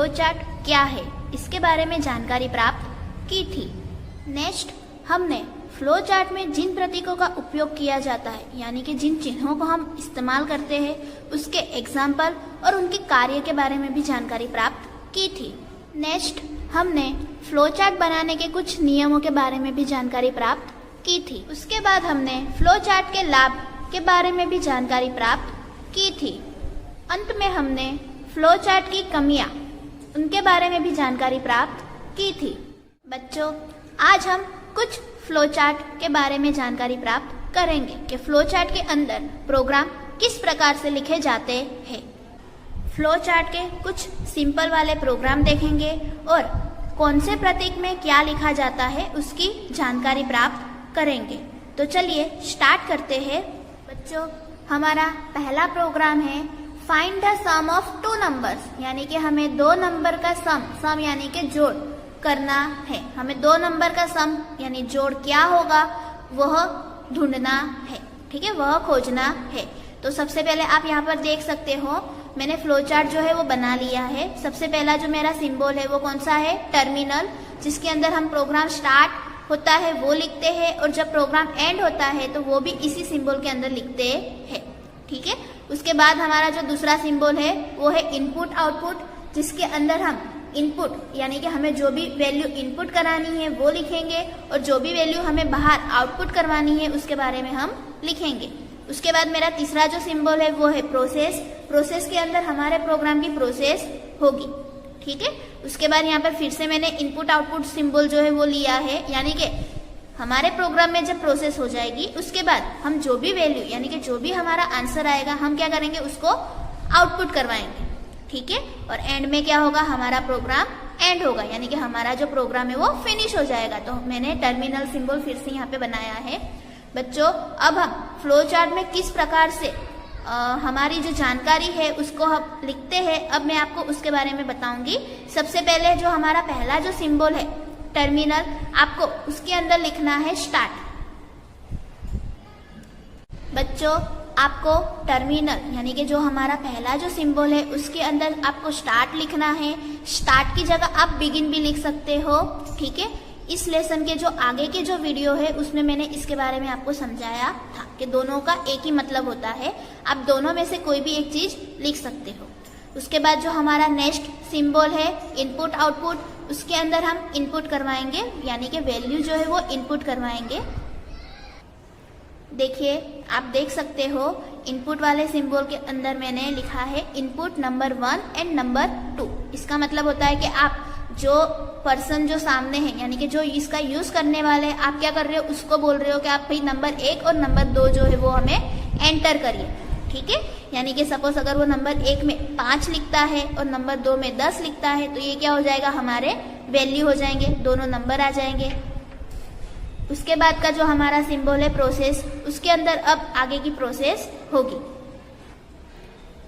Chart क्या है इसके बारे में जानकारी प्राप्त की थी। नेक्स्ट हमने फ्लो चार्ट में जिन प्रतीकों का उपयोग किया जाता है यानी कि जिन चिन्हों को हम इस्तेमाल करते हैं उसके एग्जाम्पल और उनके कार्य के बारे में भी जानकारी प्राप्त की थी। नेक्स्ट हमने फ्लो चार्ट बनाने के कुछ नियमों के बारे में भी जानकारी प्राप्त की थी। उसके बाद हमने फ्लो चार्ट के लाभ के बारे में भी जानकारी प्राप्त की थी। अंत में हमने फ्लो चार्ट की कमियां उनके बारे में भी जानकारी प्राप्त की थी। बच्चों, आज हम कुछ फ्लो चार्ट के बारे में जानकारी प्राप्त करेंगे कि फ्लो चार्ट के अंदर प्रोग्राम किस प्रकार से लिखे जाते हैं। फ्लो चार्ट के कुछ सिंपल वाले प्रोग्राम देखेंगे और कौन से प्रतीक में क्या लिखा जाता है उसकी जानकारी प्राप्त करेंगे। तो चलिए स्टार्ट करते हैं। बच्चों, हमारा पहला प्रोग्राम है find the sum of two numbers, यानी कि हमें दो नंबर का सम यानी कि जोड़ करना है। हमें दो नंबर का सम यानी जोड़ क्या होगा वह ढूंढना है। ठीक है, वह खोजना है। तो सबसे पहले आप यहाँ पर देख सकते हो मैंने फ्लो चार्ट जो है वो बना लिया है। सबसे पहला जो मेरा सिंबल है वो कौन सा है, टर्मिनल, जिसके अंदर हम प्रोग्राम स्टार्ट होता है वो लिखते हैं और जब प्रोग्राम एंड होता है तो वो भी इसी सिंबल के अंदर लिखते हैं। ठीक है, उसके बाद हमारा जो दूसरा सिंबल है वो है इनपुट आउटपुट, जिसके अंदर हम इनपुट यानी कि हमें जो भी वैल्यू इनपुट करानी है वो लिखेंगे और जो भी वैल्यू हमें बाहर आउटपुट करवानी है उसके बारे में हम लिखेंगे। उसके बाद मेरा तीसरा जो सिंबल है वो है प्रोसेस के अंदर हमारे प्रोग्राम की प्रोसेस होगी। ठीक है, उसके बाद यहाँ पर फिर से मैंने इनपुट आउटपुट सिंबल जो है वो लिया है, यानी कि हमारे प्रोग्राम में जब प्रोसेस हो जाएगी उसके बाद हम जो भी वैल्यू यानी कि जो भी हमारा आंसर आएगा हम क्या करेंगे, उसको आउटपुट करवाएंगे। ठीक है, और एंड में क्या होगा, हमारा प्रोग्राम एंड होगा, यानी कि हमारा जो प्रोग्राम है वो फिनिश हो जाएगा। तो मैंने टर्मिनल सिंबल फिर से यहाँ पे बनाया है। बच्चों, अब हम फ्लो चार्ट में किस प्रकार से हमारी जो जानकारी है उसको हम लिखते हैं, अब मैं आपको उसके बारे में बताऊंगी। सबसे पहले जो हमारा पहला जो सिंबल है टर्मिनल, आपको उसके अंदर लिखना है स्टार्ट। बच्चों, आपको टर्मिनल यानी कि जो हमारा पहला जो सिंबल है उसके अंदर आपको स्टार्ट लिखना है। स्टार्ट की जगह आप बिगिन भी लिख सकते हो। ठीक है, इस लेसन के जो आगे के जो वीडियो है उसमें मैंने इसके बारे में आपको समझाया था कि दोनों का एक ही मतलब होता है, आप दोनों में से कोई भी एक चीज लिख सकते हो। उसके बाद जो हमारा नेक्स्ट सिंबल है इनपुट आउटपुट, उसके अंदर हम इनपुट करवाएंगे यानी कि वैल्यू जो है वो इनपुट करवाएंगे। देखिए, आप देख सकते हो इनपुट वाले सिंबल के अंदर मैंने लिखा है इनपुट नंबर 1 एंड नंबर 2। इसका मतलब होता है कि आप जो पर्सन जो सामने है यानी कि जो इसका यूज करने वाले हैं, आप क्या कर रहे हो, उसको बोल रहे हो कि आप भाई नंबर 1 और नंबर 2 जो है वो हमें एंटर करिए। ठीक है, यानी कि सपोज अगर वो नंबर 1 में 5 लिखता है और नंबर 2 में 10 लिखता है तो ये क्या हो जाएगा, हमारे वैल्यू हो जाएंगे, दोनों नंबर आ जाएंगे। उसके बाद का जो हमारा सिंबल है प्रोसेस, उसके अंदर अब आगे की प्रोसेस होगी।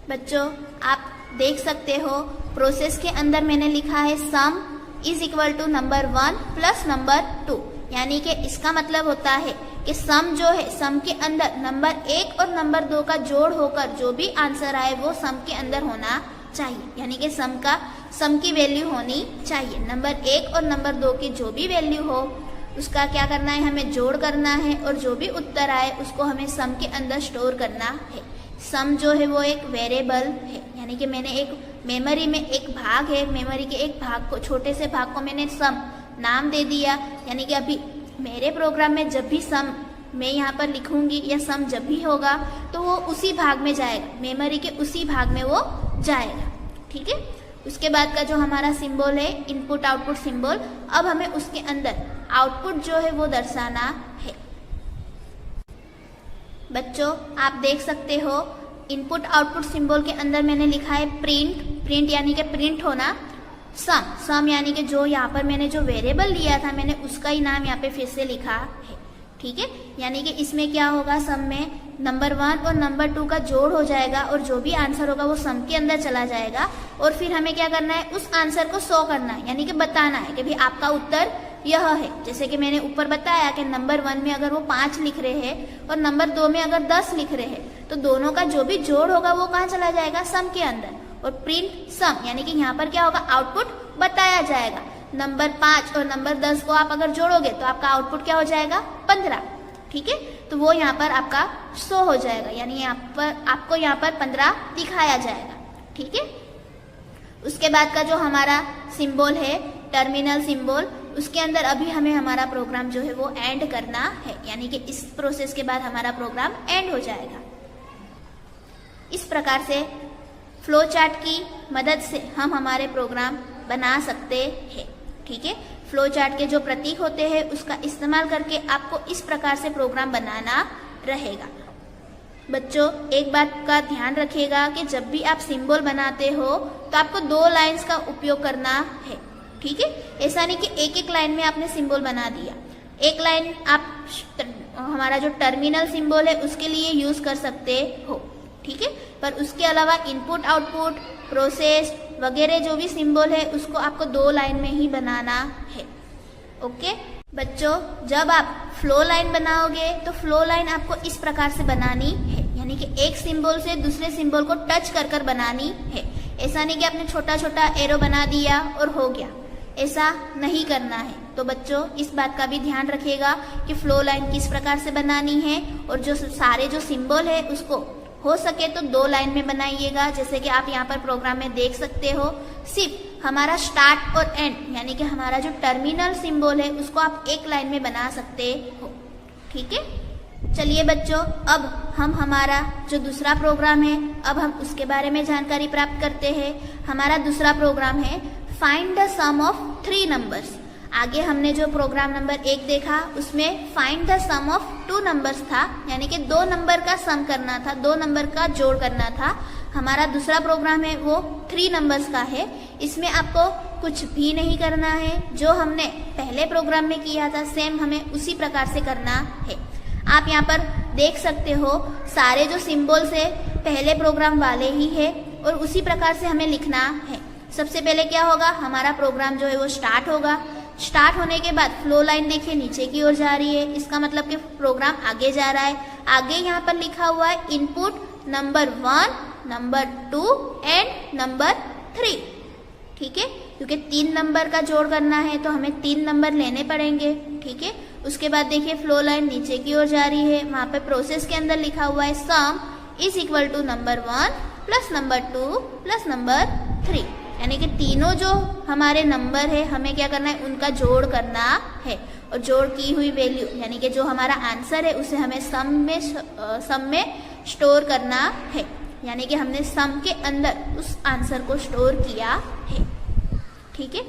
बच्चों, आप देख सकते हो प्रोसेस के अंदर मैंने लिखा है sum is equal to number 1 plus number 2, यानी कि इसका मतलब होता है कि सम जो है, सम के अंदर नंबर 1 और नंबर 2 का जोड़ होकर जो भी आंसर आए वो सम के अंदर होना चाहिए, यानी कि सम की वैल्यू होनी चाहिए। नंबर 1 और नंबर 2 की जो भी वैल्यू हो उसका क्या करना है, हमें जोड़ करना है और जो भी उत्तर आए उसको हमें सम के अंदर स्टोर करना है। सम जो है वो एक वेरिएबल है, यानी कि मैंने एक मेमोरी में एक भाग है, मेमोरी के एक भाग को, छोटे से भाग को मैंने सम नाम दे दिया, यानी कि अभी मेरे प्रोग्राम में जब भी सम मैं यहाँ पर लिखूंगी या सम जब भी होगा तो वो उसी भाग में जाएगा, मेमोरी के उसी भाग में वो जाएगा। ठीक है, उसके बाद का जो हमारा सिंबल है इनपुट आउटपुट सिंबल, अब हमें उसके अंदर आउटपुट जो है वो दर्शाना है। बच्चों, आप देख सकते हो इनपुट आउटपुट सिंबल के अंदर मैंने लिखा है प्रिंट यानी कि प्रिंट होना, सम यानी कि जो यहाँ पर मैंने जो वेरिएबल लिया था मैंने उसका ही नाम यहाँ पे फिर से लिखा है। ठीक है, यानी कि इसमें क्या होगा, सम में नंबर 1 और नंबर 2 का जोड़ हो जाएगा और जो भी आंसर होगा वो सम के अंदर चला जाएगा और फिर हमें क्या करना है, उस आंसर को शो करना है, यानी कि बताना है कि भाई आपका उत्तर यह है। जैसे कि मैंने ऊपर बताया कि नंबर 1 में अगर वो 5 लिख रहे हैं और नंबर 2 में अगर 10 लिख रहे हैं तो दोनों का जो भी जोड़ होगा वो कहाँ चला जाएगा, सम के अंदर, और प्रिंट सम यानी कि यहाँ पर क्या होगा, आउटपुट बताया जाएगा। नंबर 5 और नंबर 10 को आप अगर जोड़ोगे तो आपका आउटपुट क्या हो जाएगा, 15। ठीक है, तो वो यहाँ पर आपका शो हो जाएगा, यानी यहाँ पर आपको यहाँ पर 15 दिखाया जाएगा। ठीक है, उसके बाद का जो हमारा सिंबल है टर्मिनल सिंबल, उसके अंदर अभी हमें हमारा प्रोग्राम जो है वो एंड करना है, यानी कि इस प्रोसेस के बाद हमारा प्रोग्राम एंड हो जाएगा। इस प्रकार से फ्लो चार्ट की मदद से हम हमारे प्रोग्राम बना सकते हैं। ठीक है, फ्लो चार्ट के जो प्रतीक होते हैं उसका इस्तेमाल करके आपको इस प्रकार से प्रोग्राम बनाना रहेगा। बच्चों, एक बात का ध्यान रखिएगा कि जब भी आप सिंबल बनाते हो तो आपको 2 लाइंस का उपयोग करना है। ठीक है, ऐसा नहीं कि एक एक लाइन में आपने सिंबल बना दिया। एक लाइन आप हमारा जो टर्मिनल सिंबल है उसके लिए यूज कर सकते हो। ठीक है, पर उसके अलावा इनपुट आउटपुट प्रोसेस वगैरह जो भी सिंबल है उसको आपको 2 लाइन में ही बनाना है। ओके बच्चों, जब आप फ्लो लाइन बनाओगे तो फ्लो लाइन आपको इस प्रकार से बनानी है, यानी कि एक सिंबल से दूसरे सिंबल को टच कर कर बनानी है। ऐसा नहीं कि आपने छोटा छोटा एरो बना दिया और हो गया, ऐसा नहीं करना है। तो बच्चों, इस बात का भी ध्यान रखिएगा कि फ्लो लाइन किस प्रकार से बनानी है, और जो सारे जो सिंबल है उसको हो सके तो 2 लाइन में बनाइएगा। जैसे कि आप यहाँ पर प्रोग्राम में देख सकते हो, सिर्फ हमारा स्टार्ट और एंड यानी कि हमारा जो टर्मिनल सिंबल है उसको आप एक लाइन में बना सकते हो। ठीक है, चलिए बच्चों, अब हम हमारा जो दूसरा प्रोग्राम है अब हम उसके बारे में जानकारी प्राप्त करते हैं। हमारा दूसरा प्रोग्राम है find the sum of 3 numbers. आगे हमने जो प्रोग्राम नंबर 1 देखा उसमें find the sum of 2 numbers था, यानी कि 2 नंबर का सम करना था, 2 नंबर का जोड़ करना था। हमारा दूसरा प्रोग्राम है वो 3 नंबर्स का है। इसमें आपको कुछ भी नहीं करना है, जो हमने पहले प्रोग्राम में किया था सेम हमें उसी प्रकार से करना है। आप यहाँ पर देख सकते हो सारे जो सिंबल्स है पहले प्रोग्राम वाले ही है और उसी प्रकार से हमें लिखना है। सबसे पहले क्या होगा, हमारा प्रोग्राम जो है वो स्टार्ट होगा। स्टार्ट होने के बाद फ्लो लाइन देखिए नीचे की ओर जा रही है, इसका मतलब कि प्रोग्राम आगे जा रहा है। आगे यहाँ पर लिखा हुआ है input number 1, number 2 and number 3। ठीक है, क्योंकि 3 नंबर का जोड़ करना है तो हमें 3 नंबर लेने पड़ेंगे। ठीक है, उसके बाद देखिए फ्लो लाइन नीचे की ओर जा रही है, वहां पे प्रोसेस के अंदर लिखा हुआ है sum is equal to number 1 plus number 2 plus number 3, यानी कि तीनों जो हमारे नंबर है हमें क्या करना है, उनका जोड़ करना है। और जोड़ की हुई वैल्यू यानी कि जो हमारा आंसर है उसे हमें सम में स्टोर करना है, यानी कि हमने सम के अंदर उस आंसर को स्टोर किया है। ठीक है,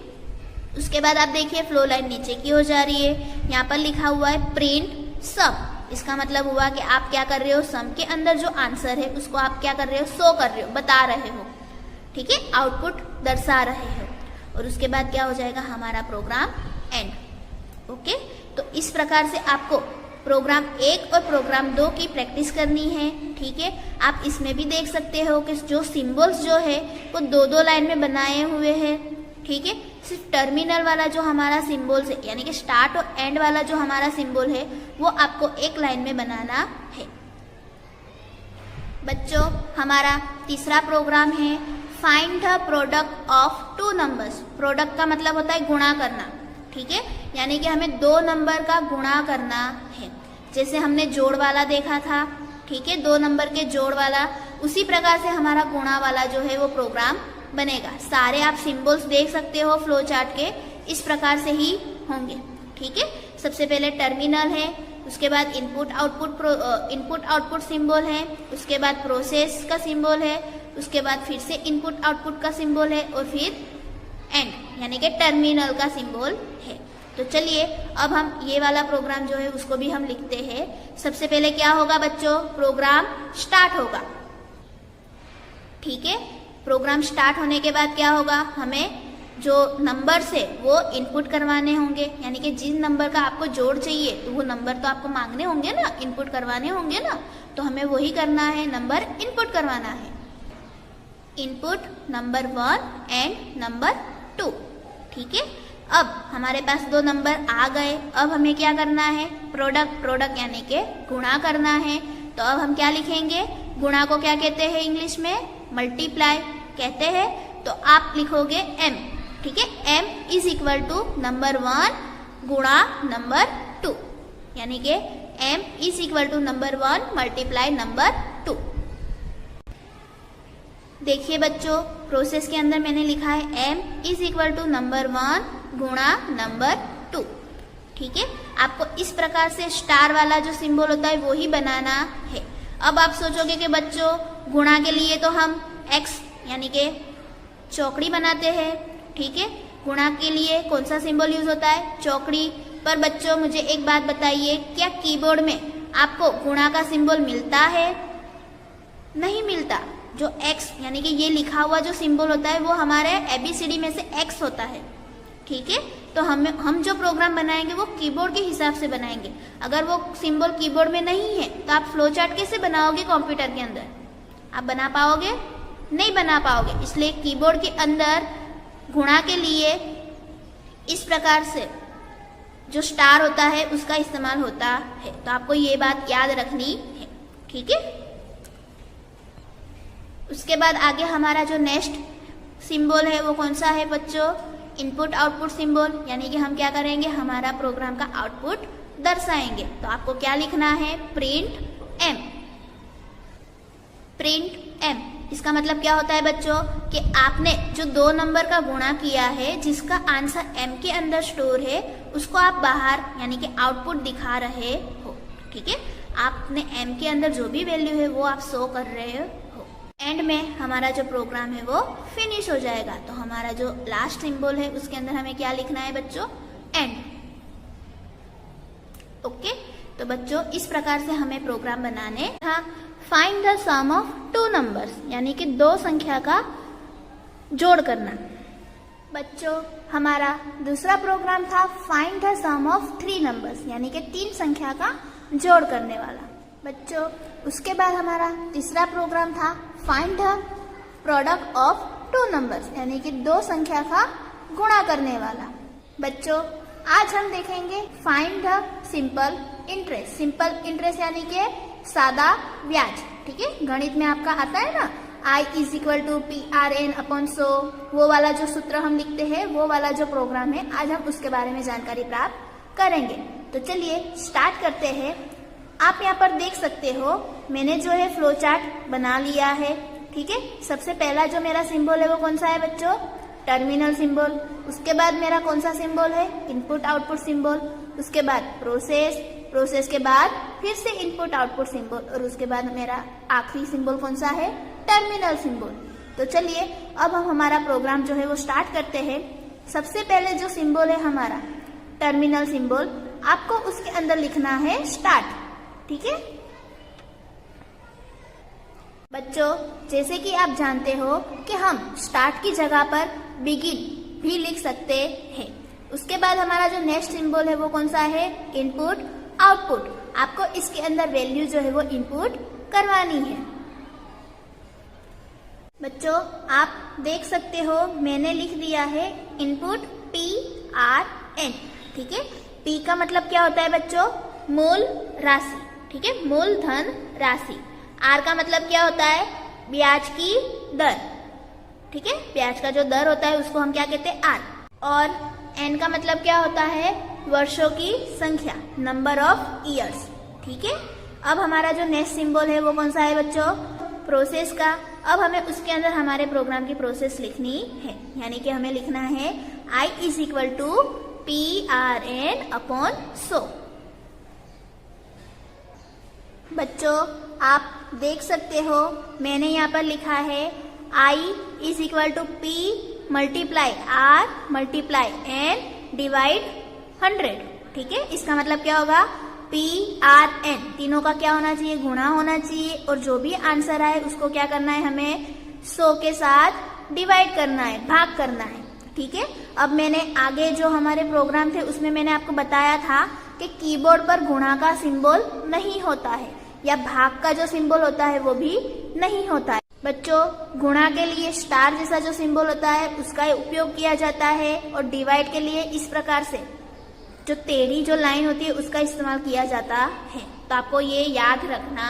उसके बाद आप देखिए फ्लो लाइन नीचे की हो जा रही है, यहाँ पर लिखा हुआ है प्रिंट सम। इसका मतलब हुआ कि आप क्या कर रहे हो, सम के अंदर जो आंसर है उसको आप क्या कर रहे हो, शो कर रहे हो, बता रहे हो। ठीक है, आउटपुट दर्शा रहे हो। और उसके बाद क्या हो जाएगा, हमारा प्रोग्राम एंड। ओके, तो इस प्रकार से आपको प्रोग्राम 1 और प्रोग्राम 2 की प्रैक्टिस करनी है। ठीक है, आप इसमें भी देख सकते हो कि जो सिंबल्स जो है वो 2-2 लाइन में बनाए हुए हैं। ठीक है, सिर्फ टर्मिनल वाला जो हमारा सिंबल्स है यानी कि स्टार्ट और एंड वाला जो हमारा सिंबल है वो आपको एक लाइन में बनाना है। बच्चों, हमारा तीसरा प्रोग्राम है find the product of 2 numbers. Product का मतलब होता है गुणा करना। ठीक है, यानी कि हमें 2 नंबर का गुणा करना है। जैसे हमने जोड़ वाला देखा था, ठीक है, 2 नंबर के जोड़ वाला, उसी प्रकार से हमारा गुणा वाला जो है वो प्रोग्राम बनेगा। सारे आप सिंबल्स देख सकते हो फ्लो चार्ट के, इस प्रकार से ही होंगे। ठीक है, सबसे पहले टर्मिनल है, उसके बाद इनपुट आउटपुट सिंबल है, उसके बाद प्रोसेस का सिंबल है, उसके बाद फिर से इनपुट आउटपुट का सिंबल है और फिर एंड यानी कि टर्मिनल का सिंबल है। तो चलिए अब हम ये वाला प्रोग्राम जो है उसको भी हम लिखते हैं। सबसे पहले क्या होगा बच्चों, प्रोग्राम स्टार्ट होगा। ठीक है, प्रोग्राम स्टार्ट होने के बाद क्या होगा, हमें जो नंबर्स है वो इनपुट करवाने होंगे, यानी कि जिन नंबर का आपको जोड़ चाहिए तो वो नंबर तो आपको मांगने होंगे ना, इनपुट करवाने होंगे ना, तो हमें वही करना है, नंबर इनपुट करवाना है। Input number 1 and number 2। ठीक है, अब हमारे पास 2 नंबर आ गए। अब हमें क्या करना है, प्रोडक्ट यानी कि गुणा करना है। तो अब हम क्या लिखेंगे, गुणा को क्या कहते हैं इंग्लिश में, मल्टीप्लाई। कहते हैं तो आप लिखोगे m, ठीक है। m is equal to number 1 गुणा नंबर 2, यानी कि m is equal to number 1 multiply number 2। देखिए बच्चों, प्रोसेस के अंदर मैंने लिखा है m is equal to number 1 गुणा नंबर 2, ठीक है। आपको इस प्रकार से स्टार वाला जो सिंबल होता है वो ही बनाना है। अब आप सोचोगे कि बच्चों गुणा के लिए तो हम x यानी कि चौकड़ी बनाते हैं, ठीक है। गुणा के लिए कौन सा सिंबल यूज होता है? चौकड़ी। पर बच्चों मुझे एक बात बताइए, क्या कीबोर्ड में आपको गुणा का सिंबल मिलता है? नहीं मिलता। जो x यानी कि ये लिखा हुआ जो सिंबल होता है वो हमारे ABCD में से x होता है, ठीक है। तो हम जो प्रोग्राम बनाएंगे वो कीबोर्ड के हिसाब से बनाएंगे। अगर वो सिंबल कीबोर्ड में नहीं है तो आप फ्लो चार्ट कैसे बनाओगे कंप्यूटर के अंदर? आप बना पाओगे? नहीं बना पाओगे। इसलिए कीबोर्ड के अंदर गुणा के लिए इस प्रकार से जो स्टार होता है उसका इस्तेमाल होता है। तो आपको ये बात याद रखनी है, ठीक है। उसके बाद आगे हमारा जो नेक्स्ट सिंबल है वो कौन सा है बच्चों? इनपुट आउटपुट सिंबल, यानी कि हम क्या करेंगे, हमारा प्रोग्राम का आउटपुट दर्शाएंगे। तो आपको क्या लिखना है? Print m। प्रिंट m इसका मतलब क्या होता है बच्चों कि आपने जो 2 नंबर का गुणा किया है जिसका आंसर m के अंदर स्टोर है उसको आप बाहर यानी कि आउटपुट दिखा रहे हो, ठीक है। आपने m के अंदर जो भी वैल्यू है वो आप शो कर रहे हो। एंड में हमारा जो प्रोग्राम है वो फिनिश हो जाएगा। तो हमारा जो लास्ट सिंबल है उसके अंदर हमें क्या लिखना है बच्चों? एंड। ओके, तो बच्चों इस प्रकार से हमें प्रोग्राम बनाने था। Find the sum of 2 numbers, यानी कि 2 संख्या का जोड़ करना। बच्चों हमारा दूसरा प्रोग्राम था find the sum of 3 numbers, यानी कि 3 संख्या का जोड़ करने वाला। बच्चों उसके बाद हमारा तीसरा प्रोग्राम था find the product of 2 numbers, यानी कि 2 संख्या का गुणा करने वाला। बच्चों आज हम देखेंगे find the simple interest. Simple interest यानी कि सादा ब्याज, ठीक है। गणित में आपका आता है ना I is equal to PRN upon 100, वो वाला जो सूत्र हम लिखते हैं वो वाला जो प्रोग्राम है, आज हम उसके बारे में जानकारी प्राप्त करेंगे। तो चलिए स्टार्ट करते हैं। आप यहाँ पर देख सकते हो मैंने जो है फ्लो चार्ट बना लिया है, ठीक है। सबसे पहला जो मेरा सिंबल है वो कौन सा है बच्चों? Terminal symbol. उसके बाद मेरा कौन सा सिंबल है? Input output symbol. उसके बाद प्रोसेस के बाद फिर से इनपुट आउटपुट सिंबल, और उसके बाद मेरा आखिरी सिंबल कौन सा है? Terminal symbol. तो चलिए अब हम हमारा प्रोग्राम जो है वो स्टार्ट करते हैं। सबसे पहले जो सिंबल है हमारा टर्मिनल सिंबल, आपको उसके अंदर लिखना है स्टार्ट, ठीक है। बच्चों जैसे कि आप जानते हो कि हम स्टार्ट की जगह पर बिगिन भी लिख सकते हैं। उसके बाद हमारा जो नेक्स्ट सिंबल है वो कौन सा है? Input output. आपको इसके अंदर वैल्यू जो है वो इनपुट करवानी है। बच्चों आप देख सकते हो मैंने लिख दिया है इनपुट PRN, ठीक है। P का मतलब क्या होता है बच्चों? मूल राशि, ठीक है, मूलधन राशि। R का मतलब क्या होता है? ब्याज की दर, ठीक है। ब्याज का जो दर होता है उसको हम क्या कहते हैं? R। और N का मतलब क्या होता है? वर्षों की संख्या, नंबर ऑफ ईयर्स, ठीक है। अब हमारा जो नेक्स्ट सिंबल है वो कौन सा है बच्चों? प्रोसेस का। अब हमें उसके अंदर हमारे प्रोग्राम की प्रोसेस लिखनी है, यानी कि हमें लिखना है I is equal to PRN upon 100। बच्चों आप देख सकते हो मैंने यहाँ पर लिखा है I is equal to P multiply R multiply N divide 100, ठीक है। इसका मतलब क्या होगा? PRN तीनों का क्या होना चाहिए? गुणा होना चाहिए, और जो भी आंसर आए उसको क्या करना है? हमें 100 के साथ डिवाइड करना है, भाग करना है, ठीक है। अब मैंने आगे जो हमारे प्रोग्राम थे उसमें मैंने आपको बताया था कि कीबोर्ड पर गुणा का सिंबल नहीं होता है, या भाग का जो सिंबल होता है वो भी नहीं होता है। बच्चों गुणा के लिए स्टार जैसा जो सिंबल होता है उसका उपयोग किया जाता है, और डिवाइड के लिए इस प्रकार से जो टेढ़ी जो लाइन होती है उसका इस्तेमाल किया जाता है। तो आपको ये याद रखना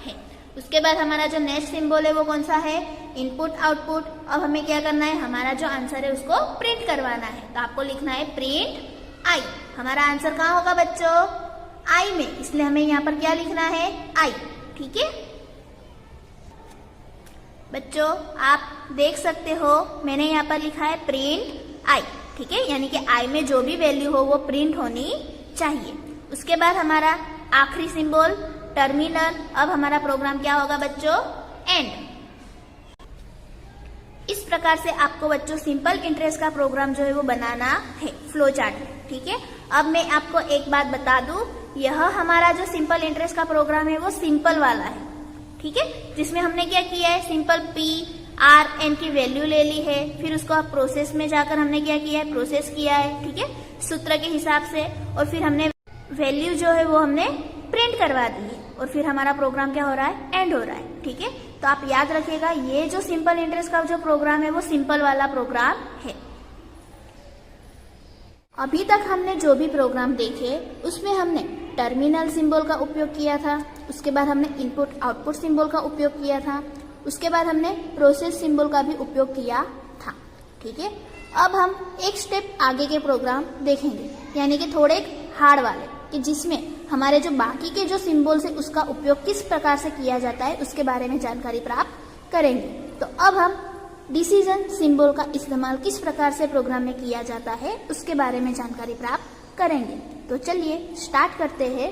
है। उसके बाद हमारा जो नेक्स्ट सिंबल है वो कौन सा है, इनपुट आउटपुट। अब हमें क्या करना है, हमारा जो आंसर है उसको प्रिंट करवाना है, तो आपको लिखना है प्रिंट आई। हमारा आंसर कहाँ होगा बच्चों, आई में, इसलिए हमें यहाँ पर क्या लिखना है, आई। ठीक है बच्चों, आप देख सकते हो मैंने यहाँ पर लिखा है प्रिंट आई। ठीक है, यानी कि आई में जो भी वैल्यू हो वो प्रिंट होनी चाहिए। उसके बाद हमारा आखिरी सिंबल टर्मिनल। अब हमारा प्रोग्राम क्या होगा बच्चों, एंड। इस प्रकार से आपको बच्चों सिंपल इंटरेस्ट का प्रोग्राम जो है वो बनाना है फ्लो चार्ट में। ठीक है, अब मैं आपको एक बात बता दूं, यह हमारा जो सिंपल इंटरेस्ट का प्रोग्राम है वो सिंपल वाला है। ठीक है, जिसमें हमने क्या किया है, सिंपल पी आर एन की वैल्यू ले ली है, फिर उसको प्रोसेस में जाकर हमने क्या किया है, प्रोसेस किया है। ठीक है, सूत्र के हिसाब से, और फिर हमने वैल्यू जो है वो हमने प्रिंट करवा दी है, और फिर हमारा प्रोग्राम क्या हो रहा है, एंड हो रहा है। ठीक है, तो आप याद रखिएगा ये जो सिंपल इंटरेस्ट का जो प्रोग्राम है वो सिंपल वाला प्रोग्राम है। अभी तक हमने जो भी प्रोग्राम देखे उसमें हमने टर्मिनल सिंबल का उपयोग किया था, उसके बाद हमने इनपुट आउटपुट सिंबल का उपयोग किया था, उसके बाद हमने प्रोसेस सिंबल का भी उपयोग किया था। ठीक है, अब हम एक स्टेप आगे के प्रोग्राम देखेंगे, यानी कि थोड़े हार्ड वाले, कि जिसमें हमारे जो बाकी के जो सिंबल्स है उसका उपयोग किस प्रकार से किया जाता है उसके बारे में जानकारी प्राप्त करेंगे। तो अब हम डिसीजन सिंबल का इस्तेमाल किस प्रकार से प्रोग्राम में किया जाता है उसके बारे में जानकारी प्राप्त करेंगे। तो चलिए स्टार्ट करते हैं।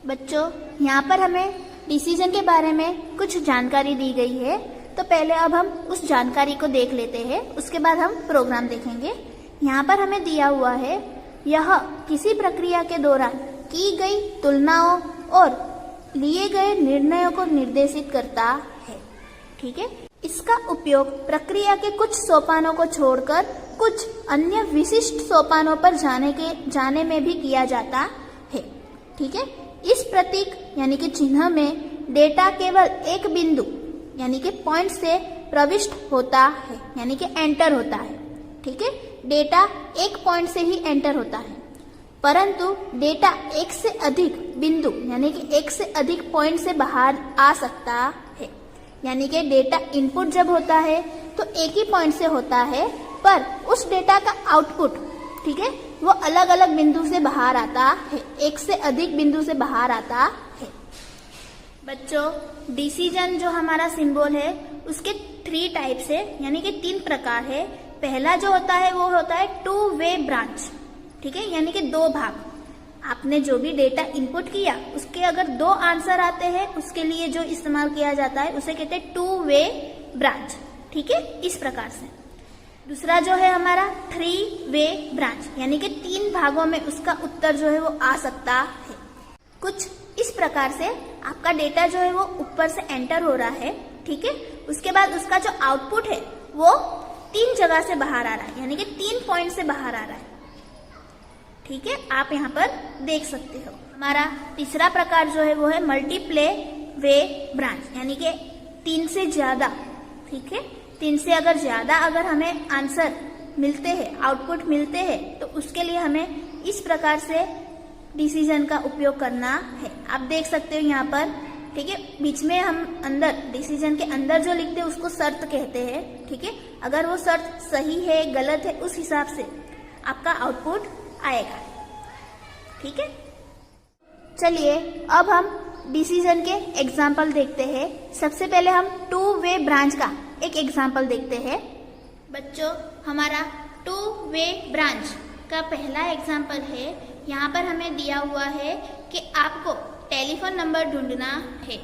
बच्चों, यहाँ पर हमें डिसीजन के बारे में कुछ जानकारी दी गई है, तो पहले अब हम उस जानकारी को देख लेते हैं, उसके बाद हम प्रोग्राम देखेंगे। यहाँ पर हमें दिया हुआ है, यह किसी प्रक्रिया के दौरान की गई तुलनाओं और लिए गए निर्णयों को निर्देशित करता है। ठीक है, इसका उपयोग प्रक्रिया के कुछ सोपानों को छोड़कर कुछ अन्य विशिष्ट सोपानों पर जाने में भी किया जाता है। ठीक है, इस प्रतीक यानी कि चिन्ह में डेटा केवल एक बिंदु यानी कि पॉइंट से प्रविष्ट होता है, यानी कि एंटर होता है। ठीक है, डेटा एक पॉइंट से ही एंटर होता है, परंतु डेटा एक से अधिक बिंदु यानी कि एक से अधिक पॉइंट से बाहर आ सकता है। यानी कि डेटा इनपुट जब होता है तो एक ही पॉइंट से होता है, पर उस डेटा का आउटपुट, ठीक है, वो अलग अलग बिंदु से बाहर आता है, एक से अधिक बिंदु से बाहर आता है। बच्चों, डिसीजन जो हमारा सिंबल है उसके 3 टाइप्स है, यानी कि 3 प्रकार है। पहला जो होता है वो होता है 2 वे ब्रांच। ठीक है, यानी कि 2 भाग। आपने जो भी डेटा इनपुट किया उसके अगर 2 आंसर आते हैं उसके लिए जो इस्तेमाल किया जाता है उसे कहते हैं 2 वे ब्रांच। ठीक है, इस प्रकार से। दूसरा जो है हमारा 3 वे ब्रांच, यानी कि 3 भागों में उसका उत्तर जो है वो आ सकता है। कुछ इस प्रकार से आपका डेटा जो है वो ऊपर से एंटर हो रहा है। ठीक है, उसके बाद उसका जो आउटपुट है वो 3 जगह से बाहर आ रहा है, यानी कि 3 पॉइंट से बाहर आ रहा है। ठीक है, आप यहाँ पर देख सकते हो। हमारा तीसरा प्रकार जो है वो है मल्टीप्ले वे ब्रांच, यानी कि 3 से ज्यादा। ठीक है, 3 से अगर ज्यादा अगर हमें आंसर मिलते हैं, आउटपुट मिलते हैं, तो उसके लिए हमें इस प्रकार से डिसीजन का उपयोग करना है। आप देख सकते हो यहाँ पर। ठीक है, बीच में हम अंदर डिसीजन के अंदर जो लिखते हैं उसको शर्त कहते हैं। ठीक है, अगर वो शर्त सही है गलत है उस हिसाब से आपका आउटपुट आएगा। ठीक है, चलिए अब हम डिसीजन के एग्जाम्पल देखते हैं। सबसे पहले हम 2 वे ब्रांच का एक एग्जाम्पल देखते हैं। बच्चों, हमारा 2 वे ब्रांच का पहला एग्जाम्पल है। यहाँ पर हमें दिया हुआ है कि आपको टेलीफोन नंबर ढूंढना है।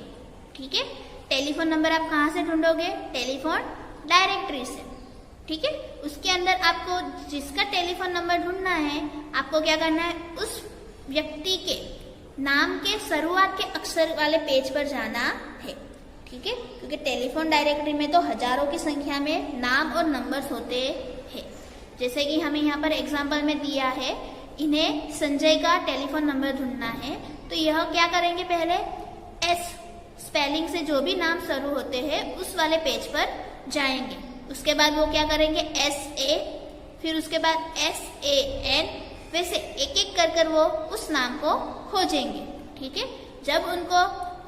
ठीक है, टेलीफोन नंबर आप कहाँ से ढूंढोगे, टेलीफोन डायरेक्टरी से। ठीक है, उसके अंदर आपको जिसका टेलीफोन नंबर ढूंढना है आपको क्या करना है, उस व्यक्ति के नाम के शुरुआत के अक्षर वाले पेज पर जाना है। ठीक है, क्योंकि टेलीफोन डायरेक्टरी में तो हजारों की संख्या में नाम और नंबर्स होते हैं। जैसे कि हमें यहाँ पर एग्जाम्पल में दिया है, इन्हें संजय का टेलीफोन नंबर ढूंढना है, तो यह क्या करेंगे, पहले एस स्पेलिंग से जो भी नाम शुरू होते हैं उस वाले पेज पर जाएंगे। उसके बाद वो क्या करेंगे, SA, फिर उसके बाद SAN, वैसे एक एक कर वो उस नाम को खोजेंगे। ठीक है, जब उनको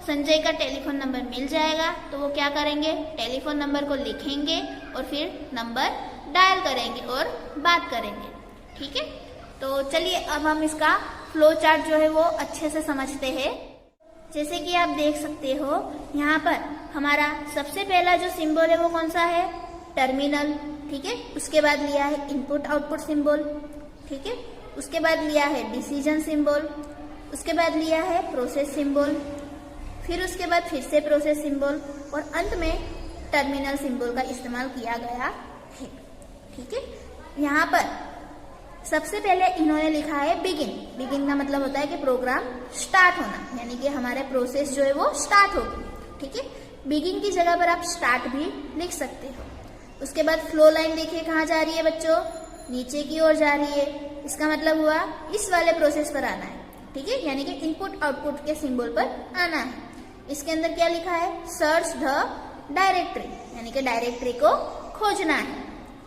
संजय का टेलीफोन नंबर मिल जाएगा तो वो क्या करेंगे, टेलीफोन नंबर को लिखेंगे और फिर नंबर डायल करेंगे और बात करेंगे। ठीक है, तो चलिए अब हम इसका फ्लो चार्ट जो है वो अच्छे से समझते हैं। जैसे कि आप देख सकते हो यहाँ पर हमारा सबसे पहला जो सिंबल है वो कौन सा है, टर्मिनल। ठीक है, उसके बाद लिया है इनपुट आउटपुट सिंबल। ठीक है, उसके बाद लिया है डिसीजन सिंबल, उसके बाद लिया है प्रोसेस सिंबल, फिर उसके बाद फिर से प्रोसेस सिंबल और अंत में टर्मिनल सिंबल का इस्तेमाल किया गया है। ठीक है, यहाँ पर सबसे पहले इन्होंने लिखा है बिगिन। बिगिन का मतलब होता है कि प्रोग्राम स्टार्ट होना, यानी कि हमारे प्रोसेस जो है वो स्टार्ट होगी। ठीक है, बिगिन की जगह पर आप स्टार्ट भी लिख सकते हो। उसके बाद फ्लो लाइन देखिए कहाँ जा रही है बच्चों, नीचे की ओर जा रही है। इसका मतलब हुआ इस वाले प्रोसेस पर आना है। ठीक है, यानी कि इनपुट आउटपुट के सिंबल पर आना है। इसके अंदर क्या लिखा है, सर्च द डायरेक्टरी, यानी कि डायरेक्टरी को खोजना है।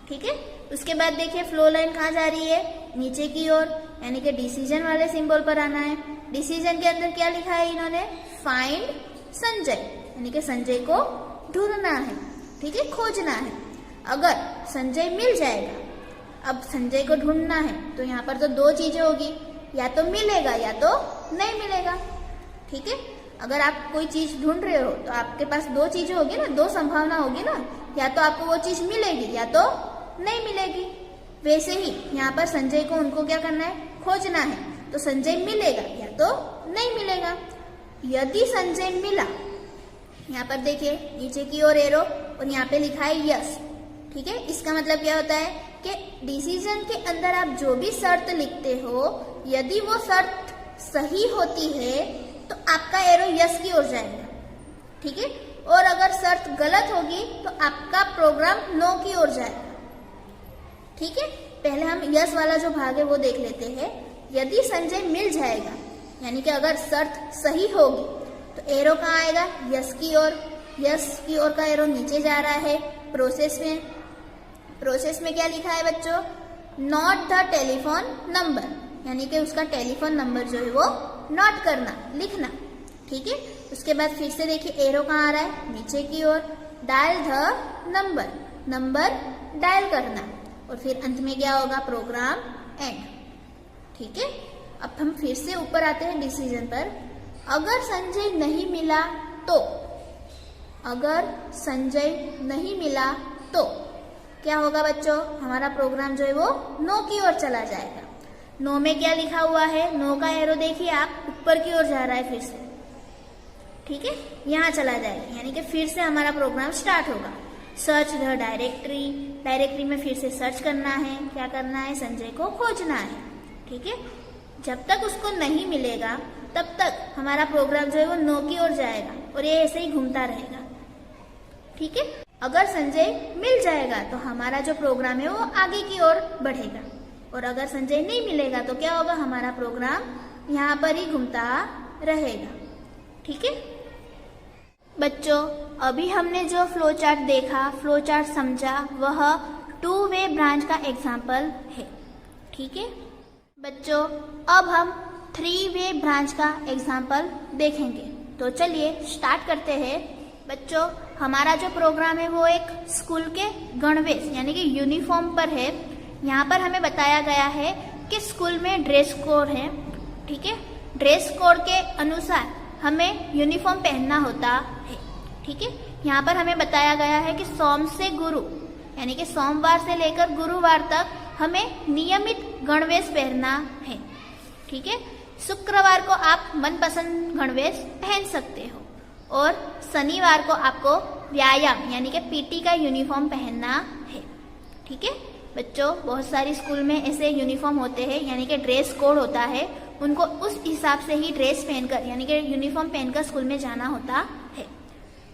ठीक है, उसके बाद देखिए फ्लो लाइन कहाँ जा रही है, नीचे की ओर, यानी कि डिसीजन वाले सिंबल पर आना है। डिसीजन के अंदर क्या लिखा है इन्होंने, फाइंड संजय, यानी कि संजय को ढूंढना है। ठीक है, खोजना है। अगर संजय मिल जाएगा, अब संजय को ढूंढना है तो यहाँ पर तो दो चीजें होगी, या तो मिलेगा या तो नहीं मिलेगा। ठीक है, अगर आप कोई चीज ढूंढ रहे हो तो आपके पास दो चीजें होगी ना, दो संभावना होगी ना, या तो आपको वो चीज मिलेगी या तो नहीं मिलेगी। वैसे ही यहाँ पर संजय को उनको क्या करना है, खोजना है। तो संजय मिलेगा या तो नहीं मिलेगा। यदि संजय मिला, यहाँ पर देखिए नीचे की ओर एरो और यहाँ पे लिखा है यस। ठीक है, इसका मतलब क्या होता है कि डिसीजन के अंदर आप जो भी शर्त लिखते हो, यदि वो शर्त सही होती है तो आपका एरो यस की ओर जाएगा। ठीक है, और अगर शर्त गलत होगी तो आपका प्रोग्राम नो की ओर जाएगा। ठीक है, पहले हम यस वाला जो भाग है वो देख लेते हैं। यदि संजय मिल जाएगा, यानी कि अगर शर्त सही होगी तो एरो कहाँ आएगा, यस की ओर। यस की ओर का एरो नीचे जा रहा है प्रोसेस में। प्रोसेस में क्या लिखा है बच्चों, नोट द टेलीफोन नंबर, यानी कि उसका टेलीफोन नंबर जो है वो नोट करना, लिखना। ठीक है, उसके बाद फिर से देखिए एरो कहाँ आ रहा है, नीचे की ओर। Dial the number, number dial करना, और फिर अंत में क्या होगा, प्रोग्राम एंड। ठीक है, अब हम फिर से ऊपर आते हैं डिसीजन पर। अगर संजय नहीं मिला तो, अगर संजय नहीं मिला तो क्या होगा बच्चों, हमारा प्रोग्राम जो है वो नो की ओर चला जाएगा। नो में क्या लिखा हुआ है, नो का एरो देखिए आप ऊपर की ओर जा रहा है फिर से। ठीक है, यहाँ चला जाएगा, यानी कि फिर से हमारा प्रोग्राम स्टार्ट होगा। सर्च द डायरेक्टरी, डायरेक्टरी में फिर से सर्च करना है, क्या करना है, संजय को खोजना है। ठीक है, जब तक उसको नहीं मिलेगा तब तक हमारा प्रोग्राम जो है वो नो की ओर जाएगा और ये ऐसे ही घूमता रहेगा। ठीक है, अगर संजय मिल जाएगा तो हमारा जो प्रोग्राम है वो आगे की ओर बढ़ेगा, और अगर संजय नहीं मिलेगा तो क्या होगा, हमारा प्रोग्राम यहाँ पर ही घूमता रहेगा। ठीक है बच्चों, अभी हमने जो फ्लो चार्ट देखा, फ्लो चार्ट समझा, वह 2 वे ब्रांच का एग्जाम्पल है। ठीक है बच्चों, अब हम 3 वे ब्रांच का एग्जाम्पल देखेंगे। तो चलिए स्टार्ट करते हैं। बच्चों, हमारा जो प्रोग्राम है वो एक स्कूल के गणवेश यानी कि यूनिफॉर्म पर है। यहाँ पर हमें बताया गया है कि स्कूल में ड्रेस कोड है। ठीक है, ड्रेस कोड के अनुसार हमें यूनिफॉर्म पहनना होता है। ठीक है, यहाँ पर हमें बताया गया है कि सोम से गुरु यानी कि सोमवार से लेकर गुरुवार तक हमें नियमित गणवेश पहनना है। ठीक है, शुक्रवार को आप मनपसंद गणवेश पहन सकते हो और शनिवार को आपको व्यायाम यानी कि पीटी का यूनिफॉर्म पहनना है। ठीक है बच्चों, बहुत सारी स्कूल में ऐसे यूनिफॉर्म होते हैं यानी कि ड्रेस कोड होता है, उनको उस हिसाब से ही ड्रेस पहनकर यानी कि यूनिफॉर्म पहनकर स्कूल में जाना होता है।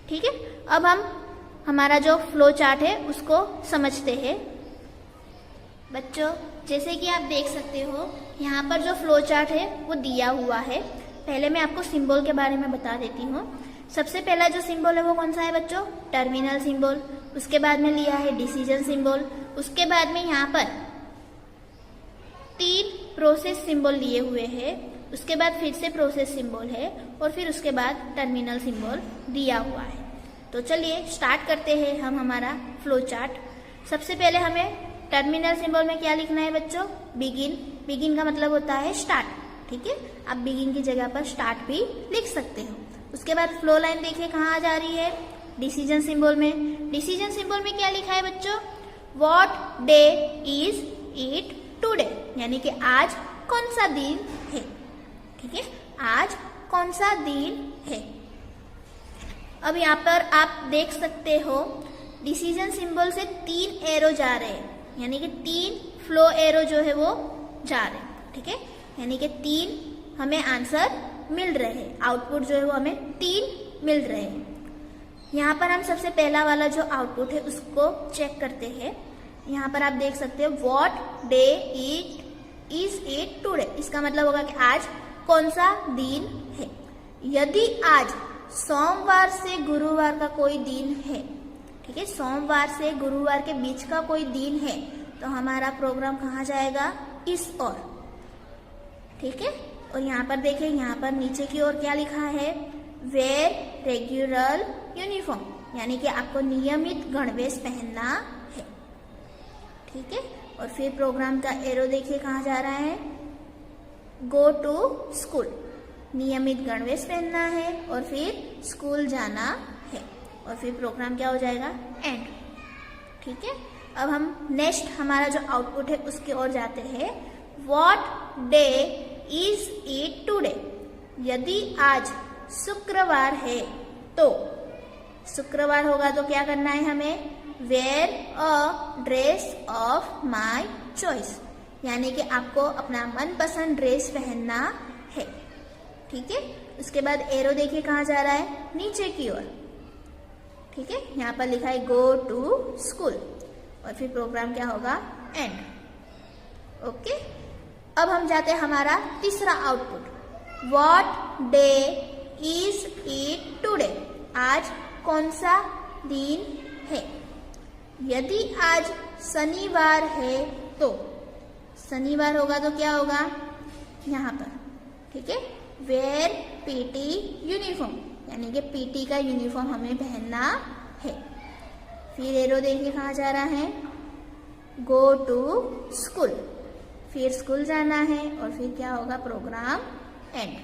ठीक है, अब हम हमारा जो फ्लो चार्ट है उसको समझते हैं। बच्चों, जैसे कि आप देख सकते हो यहाँ पर जो फ्लो चार्ट है वो दिया हुआ है। पहले मैं आपको सिंबल के बारे में बता देती हूँ। सबसे पहला जो सिंबल है वो कौन सा है बच्चों, टर्मिनल सिंबल। उसके बाद में लिया है डिसीजन सिंबल। उसके बाद में यहाँ पर 3 प्रोसेस सिंबल लिए हुए हैं। उसके बाद फिर से प्रोसेस सिंबल है और फिर उसके बाद टर्मिनल सिंबल दिया हुआ है। तो चलिए स्टार्ट करते हैं हम हमारा फ्लो चार्ट। सबसे पहले हमें टर्मिनल सिंबल में क्या लिखना है बच्चों? बिगिन। बिगिन का मतलब होता है स्टार्ट, ठीक है। आप बिगिन की जगह पर स्टार्ट भी लिख सकते हो। उसके बाद फ्लो लाइन देखिए कहाँ जा रही है? डिसीजन सिंबल में। डिसीजन सिंबल में क्या लिखा है बच्चों? What day is it today, यानी कि आज कौन सा दिन है, ठीक है। आज कौन सा दिन है। अब यहाँ पर आप देख सकते हो डिसीजन सिंबल से 3 एरो जा रहे हैं, यानी कि 3 फ्लो एरो जो है वो जा रहे हैं, ठीक है। यानी कि 3 हमें आंसर मिल रहे हैं, आउटपुट जो है वो हमें 3 मिल रहे हैं। यहाँ पर हम सबसे पहला वाला जो आउटपुट है उसको चेक करते हैं। यहाँ पर आप देख सकते हो what day is it today, इसका मतलब होगा कि आज कौन सा दिन है। यदि आज सोमवार से गुरुवार का कोई दिन है, ठीक है, सोमवार से गुरुवार के बीच का कोई दिन है, तो हमारा प्रोग्राम कहाँ जाएगा? इस ओर, ठीक है। और यहाँ पर देखिए, यहाँ पर नीचे की ओर क्या लिखा है? वेयर रेगुलर यूनिफॉर्म, यानी कि आपको नियमित गणवेश पहनना है, ठीक है। और फिर प्रोग्राम का एरो देखिए कहाँ जा रहा है? गो टू स्कूल, नियमित गणवेश पहनना है और फिर स्कूल जाना है। और फिर प्रोग्राम क्या हो जाएगा? एंड, ठीक है। अब हम नेक्स्ट हमारा जो आउटपुट है उसकी ओर जाते हैं। What day is it today, यदि आज शुक्रवार है तो शुक्रवार होगा तो क्या करना है हमें? Wear a dress of my choice, यानी कि आपको अपना मनपसंद ड्रेस पहनना है, ठीक है। उसके बाद एरो देखिए कहाँ जा रहा है? नीचे की ओर, ठीक है। यहाँ पर लिखा है गो टू स्कूल और फिर प्रोग्राम क्या होगा? And, okay. अब हम जाते हैं हमारा तीसरा output. What day is it today, आज कौन सा दिन है। यदि आज शनिवार है तो शनिवार होगा तो क्या होगा? यहाँ पर, ठीक है, वेयर पीटी यूनिफॉर्म, यानी कि पीटी का यूनिफॉर्म हमें पहनना है। फिर एरो देखिए कहाँ जा रहा है? गो टू स्कूल, फिर स्कूल जाना है और फिर क्या होगा? Program and.